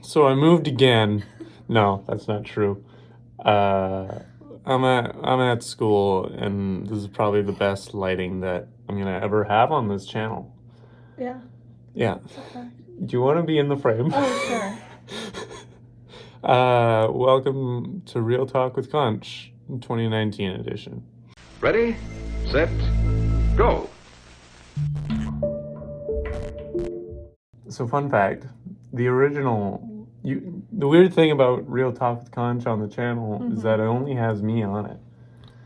So I moved again. No, that's not true. I'm at school, and this is probably the best lighting that I'm gonna ever have on this channel. Yeah. Yeah. Okay. Do you want to be in the frame? Oh, sure. Welcome to Real Talk with Conch, 2019 edition. Ready, set, go. So, fun fact: the weird thing about Real Talk with Conch on the channel is that it only has me on it.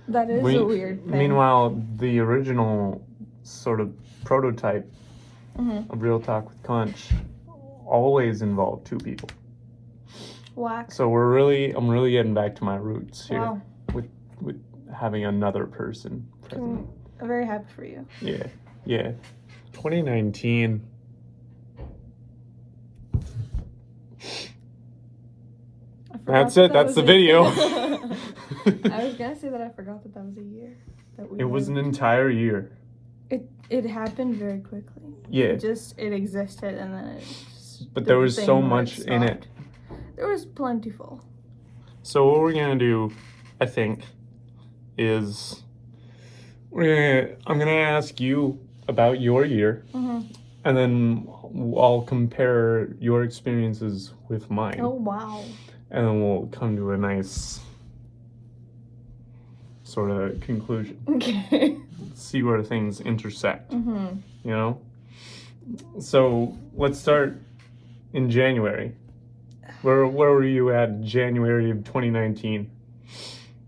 That is a weird thing. Meanwhile, the original sort of prototype of Real Talk with Conch always involved two people. Whack. So I'm really getting back to my roots here. Wow. With having another person present. I'm very happy for you. Yeah. 2019. That's it. That's the video. I was gonna say that I forgot that was a year. It was an entire year. It happened very quickly. Yeah. It existed and then it just. But there was so much in it. There was plentiful. So what we're gonna do, I think, is I'm gonna ask you about your year, and then I'll compare your experiences with mine. Oh wow! And then we'll come to a nice sort of conclusion. Okay. See where things intersect. You know. So let's start in January. Where were you at January of 2019?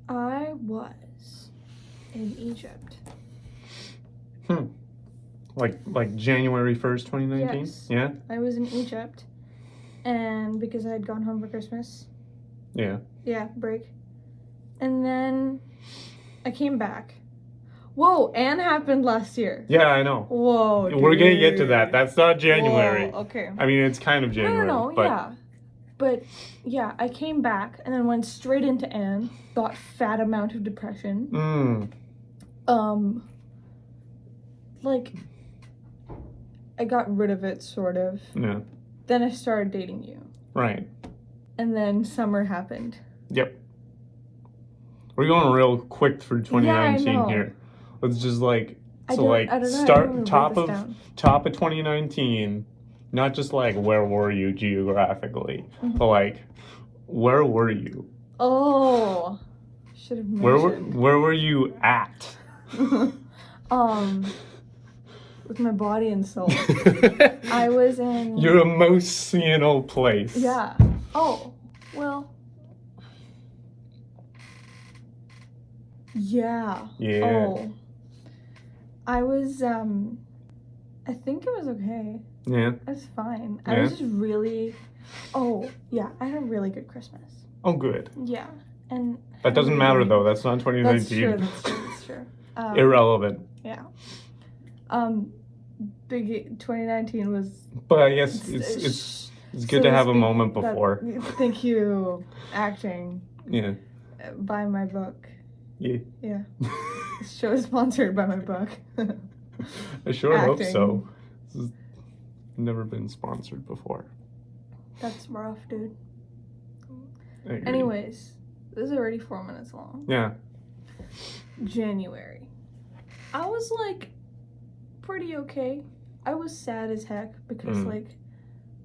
I was in Egypt. Like January 1st, 2019? Yes. Yeah? I was in Egypt. And because I had gone home for Christmas. Yeah. Yeah, break. And then I came back. Whoa, Anne happened last year. Yeah, I know. Whoa, dude. We're gonna get to that. That's not January. Whoa, okay. I mean, it's kind of January. No, but... yeah. But, yeah, I came back and then went straight into Anne. Got fat amount of depression. I got rid of it, sort of. Yeah. Then I started dating you. Right. And then summer happened. Yep. We're going real quick through 2019 here. Let's just start top of 2019. Not just where were you geographically, but where were you? Oh, should have mentioned. Where were you at? With my body and soul. I was in your emotional place. Yeah. Oh, well. Yeah. Yeah. Oh. I was I think it was okay. Yeah. It was fine. Yeah. I was just really I had a really good Christmas. Oh, good. Yeah. And that doesn't matter though. That's not 2019. That's true. Irrelevant. Yeah. Big 2019 was. But I guess it's good to have a moment before. Thank you, acting. Yeah. Buy my book. Yeah. Yeah. This show is sponsored by my book. I sure hope so. This has never been sponsored before. That's rough, dude. Anyways, this is already 4 minutes long. Yeah. January. I was pretty okay. I was sad as heck because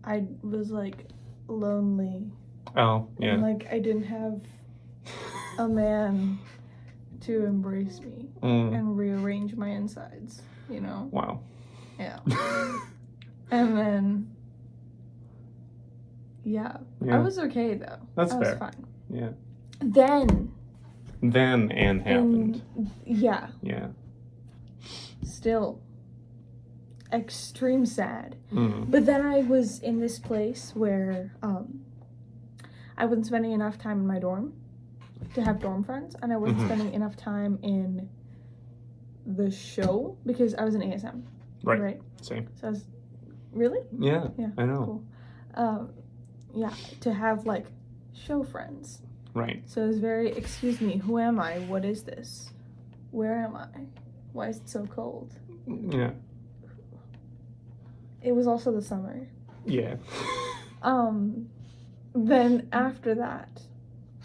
I was lonely. Oh, yeah. And I didn't have a man to embrace me and rearrange my insides, you know? Wow. Yeah. And then I was okay though. That's fair. I was fine. Yeah. Then Anne happened. Yeah. Yeah. Still extreme sad. Mm. But then I was in this place where I wasn't spending enough time in my dorm to have dorm friends, and I wasn't spending enough time in the show because I was in ASM. Right? Same. So I was really? Yeah. I know. Cool. Yeah, to have show friends. Right. So it was very, excuse me, who am I? What is this? Where am I? Why is it so cold? Yeah. It was also the summer. Yeah. then after that,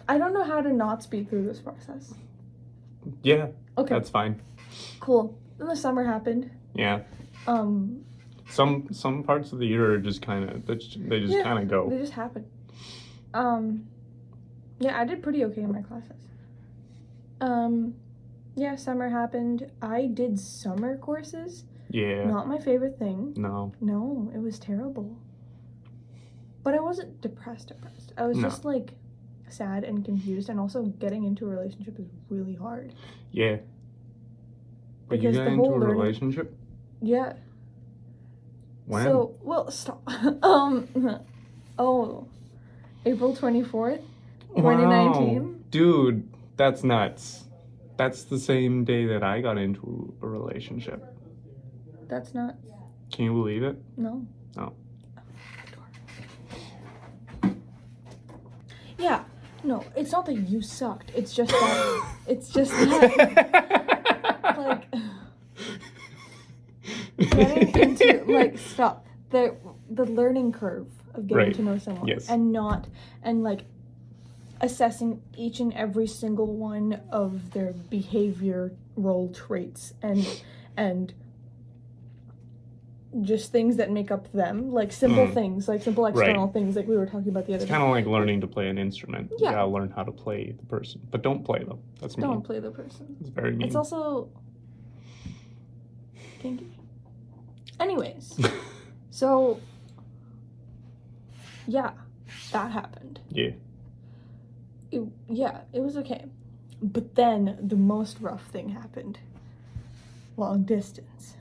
I don't know how to not speed through this process. Yeah. Okay. That's fine. Cool. Then the summer happened. Yeah. Some parts of the year are just kind of they just kind of go. They just happen. Yeah, I did pretty okay in my classes. Yeah, summer happened. I did summer courses. Yeah. Not my favorite thing. No, it was terrible. But I wasn't depressed. I was just like sad and confused, and also getting into a relationship is really hard. Yeah. But because you got into a relationship? Yeah. When? So, well, stop. April 24th, 2019. Wow. Dude, that's nuts. That's the same day that I got into a relationship. That's not. Can you believe it? No. Oh. Yeah. No, it's not that you sucked. It's just that. Like. Getting into, like, stop. The learning curve of getting to know someone. Yes. And like assessing each and every single one of their behavioral traits and just things that make up them, like simple things, like simple external things, like we were talking about the other day. It's kind of like learning to play an instrument. Yeah. You gotta learn how to play the person, but don't play them. That's mean. Don't play the person. It's very mean. It's also kinky. Anyways, so yeah, that happened. Yeah. It was okay. But then the most rough thing happened. Long distance.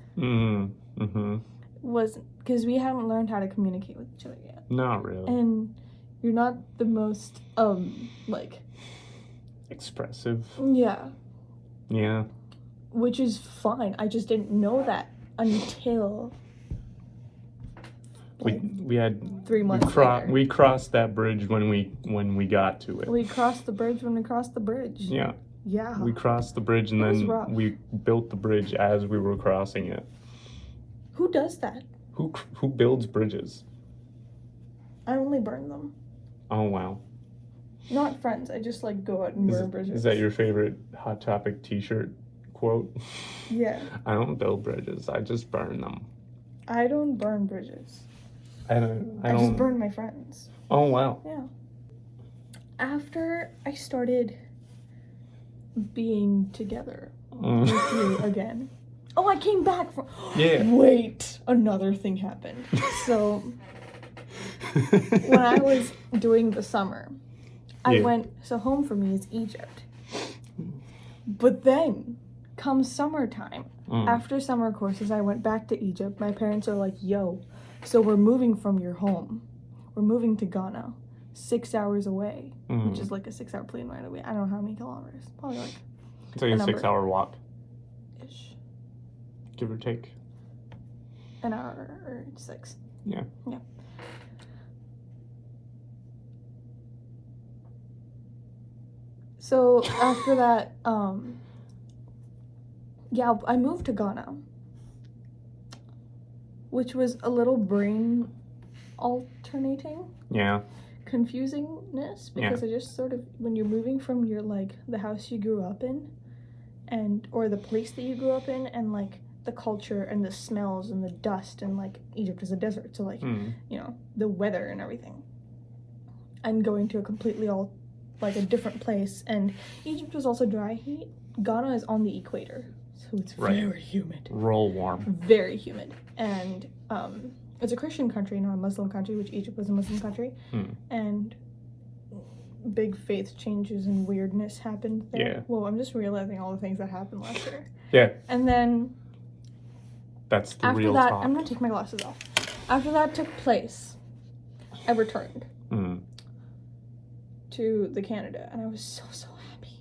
Was because we haven't learned how to communicate with each other yet. Not really. And you're not the most like expressive. Yeah. Yeah. Which is fine. I just didn't know that until we had 3 months later. We crossed that bridge when we got to it. We crossed the bridge when we crossed the bridge. Yeah. Yeah. We crossed the bridge and then we built the bridge as we were crossing it. Who does that? Who builds bridges? I only burn them. Oh wow. Not friends. I just like go out and burn bridges. Is that your favorite Hot Topic t-shirt quote? Yeah. I don't build bridges. I just burn them. I don't burn bridges. I just burn my friends. Oh wow. Yeah. After I started being together with you again. Oh, I came back from. Yeah. Wait, another thing happened. So when I was doing the summer, I went. So home for me is Egypt. But then, come summertime, after summer courses, I went back to Egypt. My parents are like, "Yo, so we're moving from your home. We're moving to Ghana, 6 hours away, which is like a 6-hour plane ride away. I don't know how many kilometers. Probably like. It's like a 6-hour walk. Ish. Give or take. An hour or 6. Yeah. Yeah. So after that, I moved to Ghana, which was a little brain alternating. Yeah. Confusingness, because I just sort of, when you're moving from your, like, the house you grew up in, or the place that you grew up in, and, like, the culture and the smells and the dust, and, like, Egypt is a desert, so, like, you know, the weather and everything, and going to a completely a different place, and Egypt was also dry heat. Ghana is on the equator, so it's very humid. Real warm. Very humid, and, it's a Christian country, not a Muslim country, which Egypt was a Muslim country, and big faith changes and weirdness happened there. Yeah. Well, I'm just realizing all the things that happened last year. Yeah. And then that's the after real that, talk. I'm gonna take my glasses off. After that took place, I returned to the Canada, and I was so happy.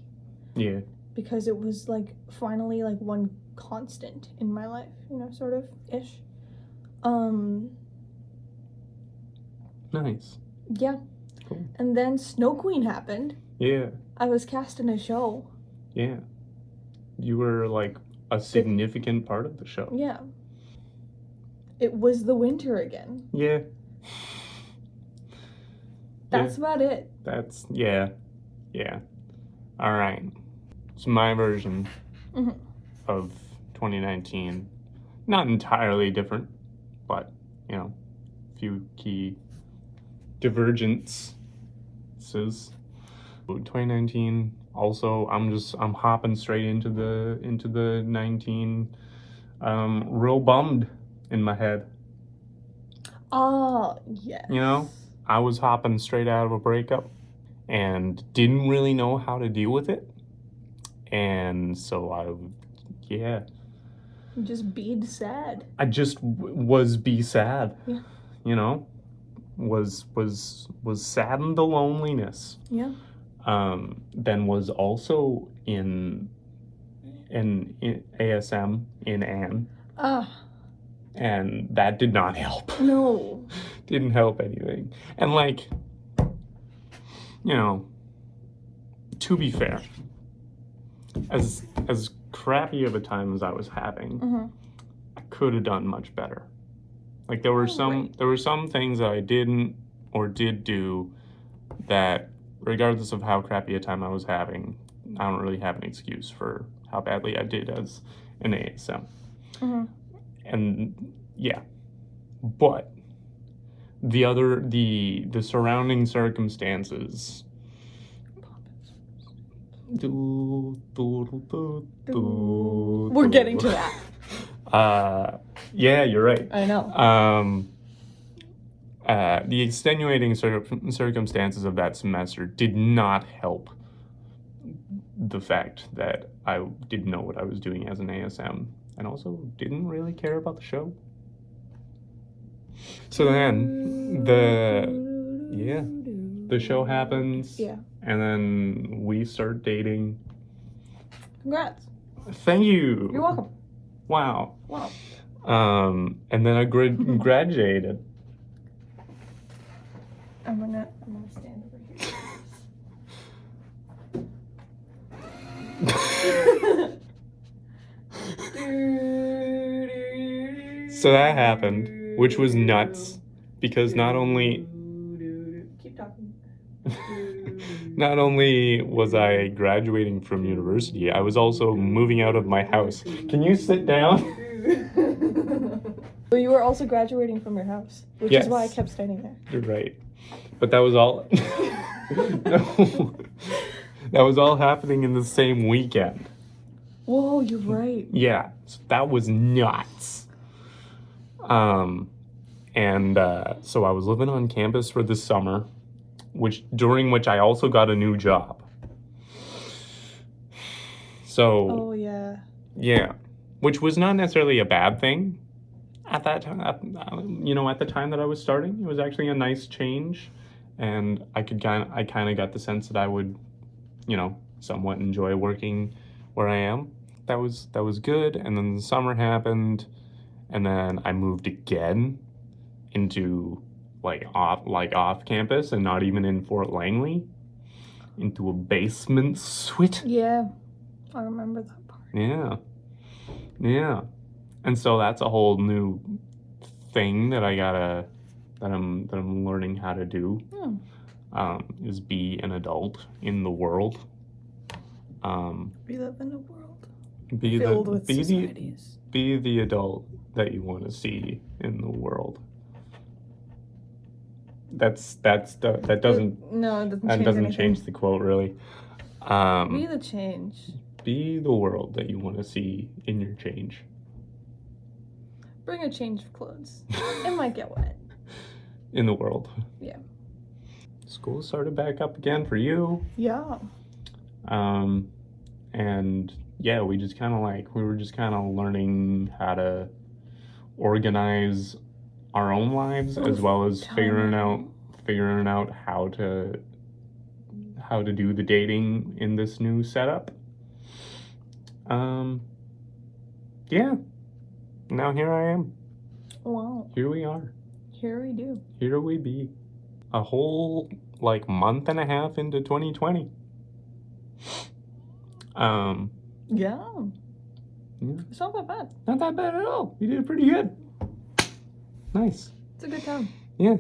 Yeah. Because it was like finally like one constant in my life, you know, sort of ish. Nice. Yeah. Cool. And then Snow Queen happened. Yeah. I was cast in a show. Yeah. You were like a significant part of the show. Yeah. It was the winter again. Yeah. That's about it. That's, yeah. All right. It's my version of 2019. Not entirely different, but, you know, a few key divergences. 2019, also, I'm hopping straight into the 19, real bummed in my head. Oh, yes. You know, I was hopping straight out of a breakup and didn't really know how to deal with it. And so You just beed sad. I just was sad. Yeah. You know, was sad in the loneliness. Yeah. Then was also in ASM in Anne. And that did not help. No. Didn't help anything. And like, you know, to be fair, as crappy of a time as I was having, I could have done much better. Like there were some things that I didn't or did do that, regardless of how crappy a time I was having, I don't really have an excuse for how badly I did as an ASM. And yeah, but the surrounding circumstances. We're getting to that. Yeah, you're right. I know. The extenuating circumstances of that semester did not help the fact that I didn't know what I was doing as an ASM and also didn't really care about the show. So then the show happens. Yeah. And then we start dating. Congrats. Thank you. You're welcome. Wow. Wow. And then I graduated. I'm gonna stand over here. So that happened, which was nuts, because not only Keep talking. Not only was I graduating from university, I was also moving out of my house. Can you sit down? Well, you were also graduating from your house, which Yes. is why I kept standing there. You're right. But that was all... No. That was all happening in the same weekend. Whoa, you're right. Yeah, so that was nuts. So I was living on campus for the summer, during which I also got a new job. So. Oh yeah. Yeah, which was not necessarily a bad thing at that time. At the time that I was starting, it was actually a nice change, and I kind of got the sense that I would, somewhat enjoy working where I am. That was good. And then the summer happened, and then I moved again into off campus and not even in Fort Langley, into a basement suite. Yeah, I remember that part. Yeah. And so that's a whole new thing that I'm learning how to do. Is be an adult in the world. We live in a world filled with societies. Be the adult that you want to see in the world. That doesn't change the quote really. Be the change. Be the world that you want to see in your change. Bring a change of clothes. It might get wet. In the world. Yeah. School started back up again for you. Yeah. And yeah, we were just kind of learning how to organize our own lives, as well as figuring out how to do the dating in this new setup. Yeah. Now here I am. Wow. Here we are. Here we do. Here we be. A whole month and a half into 2020. Yeah. It's not that bad. Not that bad at all. You did pretty good. Nice. It's a good time. Yeah.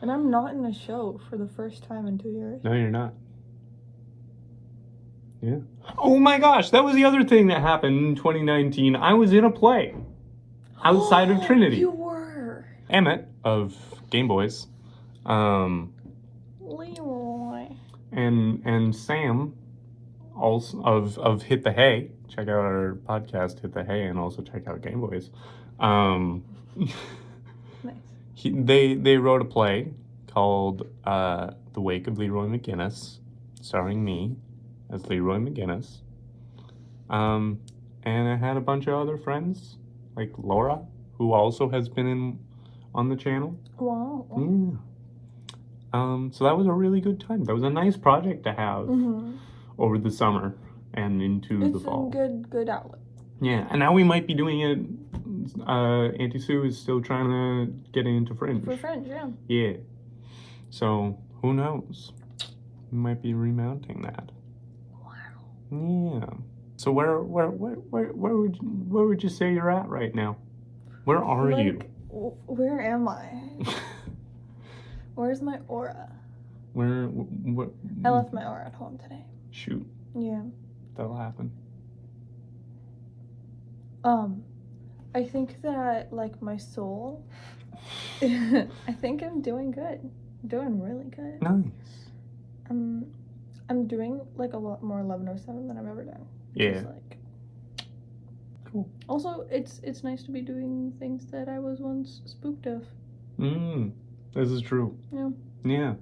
And I'm not in a show for the first time in 2 years. No, you're not. Yeah. Oh my gosh, that was the other thing that happened in 2019. I was in a play outside of Trinity. You were. Emmett of Game Boys. Leroy. And Sam also of Hit the Hay. Check out our podcast, Hit the Hay, and also check out Game Boys. Nice. They wrote a play called The Wake of Leroy McGinnis, starring me as Leroy McGinnis. And I had a bunch of other friends, like Laura, who also has been on the channel. Wow. Yeah. So that was a really good time. That was a nice project to have over the summer and into the fall. It's a good outlet. Yeah, and now we might be doing it. Auntie Sue is still trying to get into Fringe. For Fringe, yeah. Yeah. So who knows? We might be remounting that. Wow. Yeah. So where would you say you're at right now? Where are you? Where am I? Where's my aura? Where? I left my aura at home today. Shoot. Yeah. That'll happen. I think that, like, my soul, I think I'm doing good. I'm doing really good. Nice. I'm doing, like, a lot more 1107 than I've ever done. Yeah. Just, like, cool. Also, it's nice to be doing things that I was once spooked of. This is true. Yeah. Yeah.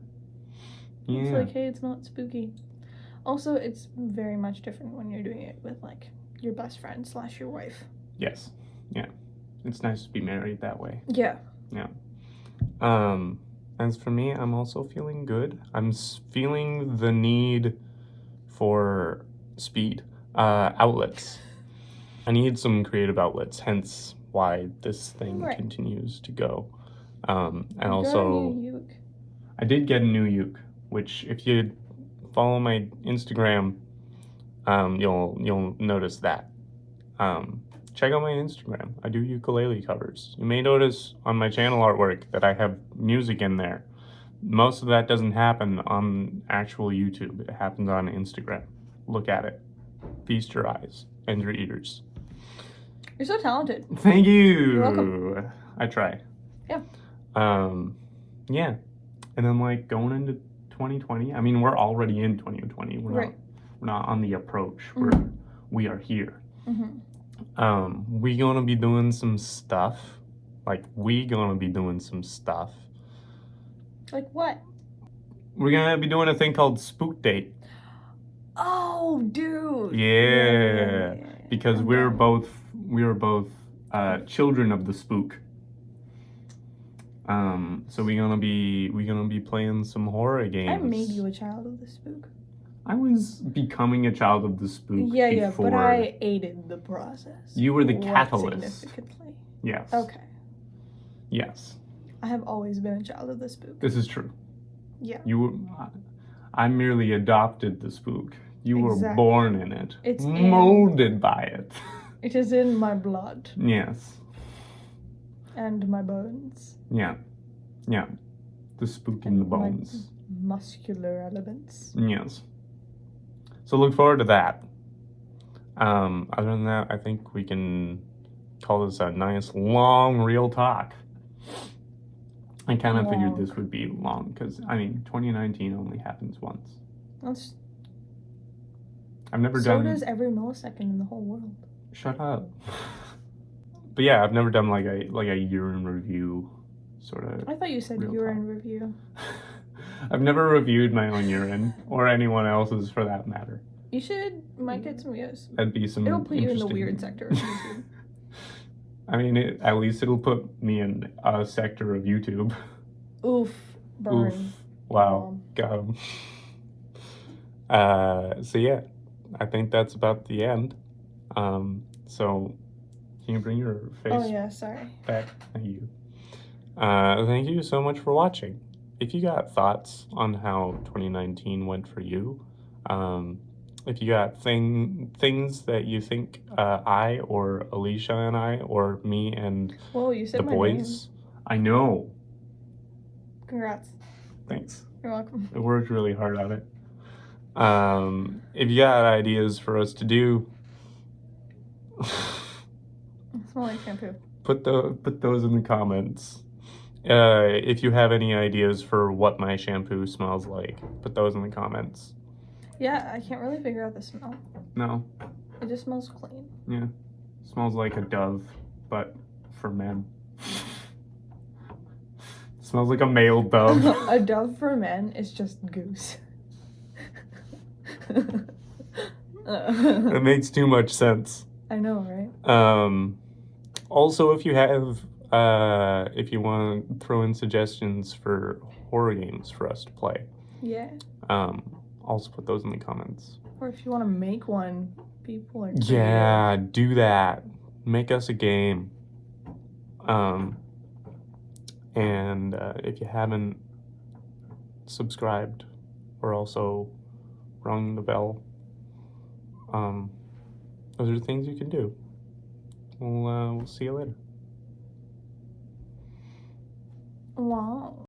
Yeah. It's like, hey, it's not spooky. Also, it's very much different when you're doing it with, like, your best friend / your wife. Yes. Yeah. It's nice to be married that way. Yeah. Yeah. As for me, I'm also feeling good. I'm feeling the need for speed, outlets. I need some creative outlets, hence why this thing continues to go. And you also, got a new uke. I did get a new uke, which if you follow my Instagram, you'll notice that. Check out my Instagram. I do ukulele covers. You may notice on my channel artwork that I have music in there. Most of that doesn't happen on actual YouTube. It happens on Instagram. Look at it. Feast your eyes and your ears. You're so talented. Thank you. You're welcome. I try. Yeah. Yeah. And then, like, going into 2020, I mean, we're already in 2020. We're not on the approach. We are here. We gonna be doing some stuff. Like what? We're gonna be doing a thing called Spook Date. Oh, dude. Yeah. Because we were both children of the spook. So we're gonna be playing some horror games. I made you a child of the spook. I was becoming a child of the spook. Yeah, but I aided the process. You were the catalyst. Significantly. Yes. Okay. Yes. I have always been a child of the spook. This is true. Yeah. You were. I merely adopted the spook. You were born in it. It's molded by it. It is in my blood. Yes. And my bones. Yeah. Yeah. The spook in the bones. My muscular elements. Yes. So look forward to that. Other than that, I think we can call this a nice long real talk. I kind of figured this would be long because, I mean, 2019 only happens once. I've never done... So does every millisecond in the whole world. Shut up. But yeah, I've never done like a year in review sort of... I thought you said urine review. I've never reviewed my own urine, or anyone else's for that matter. You might get some views. That'd be some It'll put you in the weird sector of YouTube. I mean, at least it'll put me in a sector of YouTube. Oof. Burn. Oof. Wow. Got him. So yeah, I think that's about the end. So can you bring your face back? Thank you. Thank you so much for watching. If you got thoughts on how 2019 went for you, if you got things that you think I or Alisha and I or me and you said the boys, I know. Congrats. Thanks. You're welcome. I worked really hard on it. If you got ideas for us to do, Smell like shampoo. put those in the comments. If you have any ideas for what my shampoo smells like, put those in the comments. Yeah, I can't really figure out the smell. No. It just smells clean. Yeah. Smells like a dove, but for men. Smells like a male dove. A dove for men is just goose. It makes too much sense. I know, right? Also, if you want to throw in suggestions for horror games for us to play, Yeah. Also put those in the comments. Or if you want to make one, people are creative. Yeah, do that. Make us a game. And if you haven't subscribed or also rung the bell, those are the things you can do. We'll see you later. Wow.